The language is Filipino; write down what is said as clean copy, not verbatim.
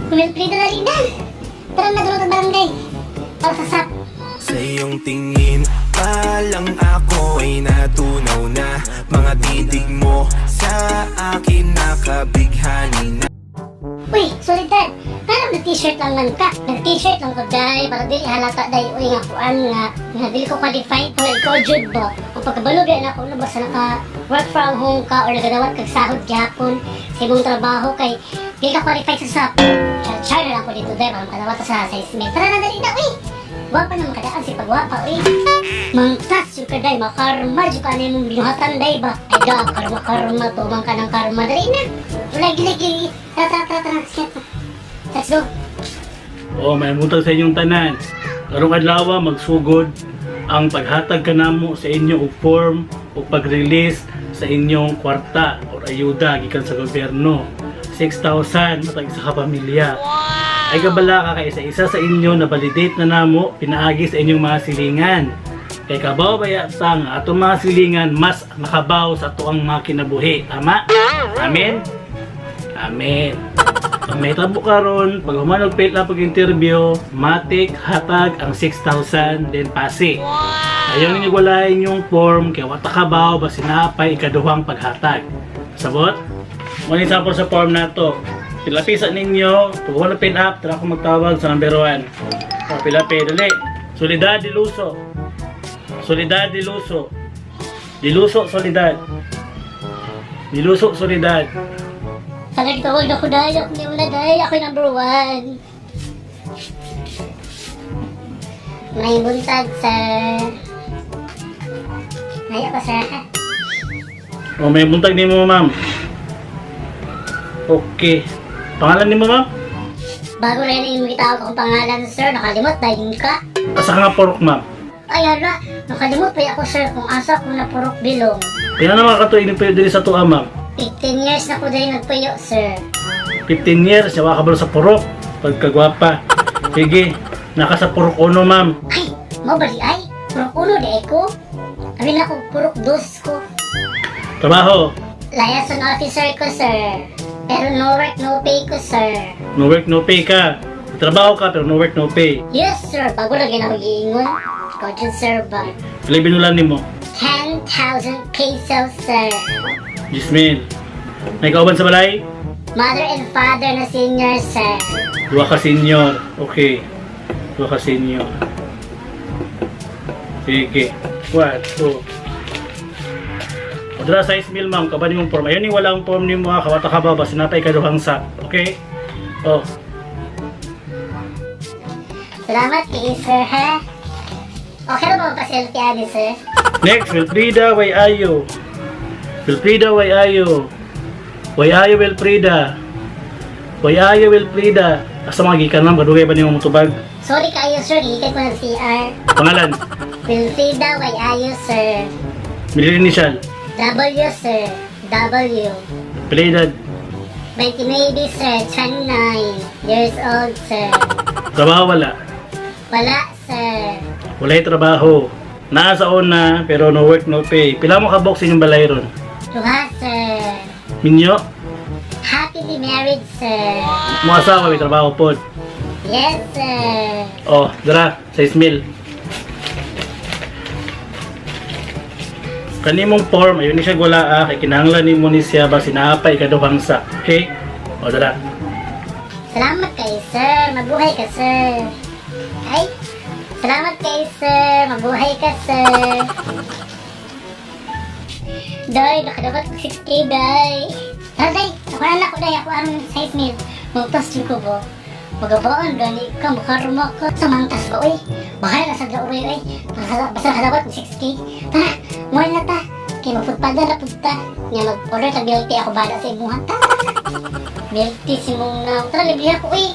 Kumilpli na dali na. Tara na doon sa barangay. Para sa sap. Sa iyong tingin pa lang ako ay natunaw na. Mga titig mo sa akin nakabighani na. Uy, solidan. Parang nag-t-shirt lang man ka. Nag-t-shirt lang ko dahil para dili halata dahil uy nga kuan nga dili ko qualified. Kung ikaw jud ba? Kung pagkabalog na ako na basta naka work from home ka or nagadawat kag sahod gyapon sa imong trabaho kay dili ka qualified sa sap. Char na lang ko dito dahil para makadawat sa 6 mil. Tara na dali na uy. Wapa na makadaan si pagwapa uy. Mangtas yung kaday makarma jud ka na imong binuhatan day ba? Ay da karma tumang ka ng karma dali na. Lagi. Tara. Let's go. O, may mutag sa inyong tanan. Karong adlaw magsugod ang paghatag kanamo sa inyo og form o pag-release sa inyong kwarta o ayuda gikan sa gobyerno. 6,000 matag isa ka pamilya. Ay kabala ka kay isa sa inyo na validate na namo pinaagi sa inyong mga silingan. Kay kabaw baya sa nga atong mga silingan mas makabaw sa atuang mga kinabuhi. Tama? Amen. Amen. Pag may tabo karon, pag humanog fail na pag-interview, matik hatag ang 6,000 then pasi. Ayaw ninyo walain yung form kaya watakabaw ba sinapay ikaduhang paghatag. Sabot? Muna sample sa form na to. Pilapisa ninyo, pag humanog fail up, tara ko magtawag sa number 1. O, pilapi, dali. Solidad, diluso. Solidad, diluso. Diluso, solidad. Diluso, solidad. Talagang tawag na ko dahil ako niyo na dahil ako yung number 1. May buntag sir. May ako sir ha. O, may buntag din mo, ma'am. Okay. Pangalan din mo, ma'am? Bago rin yung itawag akong pangalan sir, nakalimot dahil ka. Asa ka nga porok, ma'am? Ay hala, nakalimot pa ako sir kung asa ko na purok bilong. Kaya naman katuig ng pwede sa tuwa, ma'am. 15 years na ko dahil nagpuyo sir. 15 years, siya kabalo sa purok. Pagkagwapa. Sige, naka sa purok uno, ma'am. Ay, mabali ay, purok uno di ko. Kami na ko purok dos ko. Trabaho. Liaison officer ko sir. Pero no work no pay ko sir. No work, no pay ka. Trabaho ka, pero no work, no pay. Yes sir, bago lagi na ako giingon. Ikaw dyan sir ba? Pili binulan mo. 10,000 pesos sir. Gismil. May kauban sa balay? Mother and father na senior sir. Dua ka senior. Okay. Dua ka senior. Sige. 1, 2. Odra size meal, ma'am. Kaban yung form. Ayun yung wala ang form ni mo. Kawata ka ba? Sinapay ka duhang sa. Okay? Oh. Salamat kay sir ha. Okay na ba pa-selfie ani sir? Next, Wilfrida, why are you? Wilfrida, why are you? Why are you, Wilfrida? Why are you, Wilfrida? Asa mga gikan, ma'am? Kadugay ba niyo mutubag? Sorry kayo sir, ikat ko ng CR. Pangalan? Wilfrida, why are you sir? Middle initial? W sir. W. Pilidad? 20 maybe sir, 29 years old sir. Trabaho wala? Wala sir. Wala'y trabaho. Nasa una, pero no work, no pay. Pila mo ka-box inyong balay ron? Duha sir. Minyo? Happily married sir. Mo asawa, may trabaho po. Yes sir. Oh, dara, 6 mil. Kanimong form, ayun ni siya gula kay kinahanglan nimo ni siya ba sinapay ikaduhang sa. Okay? O, dara. Salamat kay sir. Mabuhay ka sir. Ay. Salamat kay sir. Mabuhay ka sir. Day, nakadapat ko 6K day. Day, ako na lang ko day. Ako ang 6 mil. Magtas yun ko po. Magabaan, gani ka, makaruma ka. Samangtas ko, uy. Bahay na sa daoy, uy. Basta nakadapat ko 6K. Tara, mual na ta. Kaya mapudpada na pudta. Nga mag-order sa milk tea ako bada sa imuhan. Tara. Milk tea si mong na. Tara, libre ako, uy.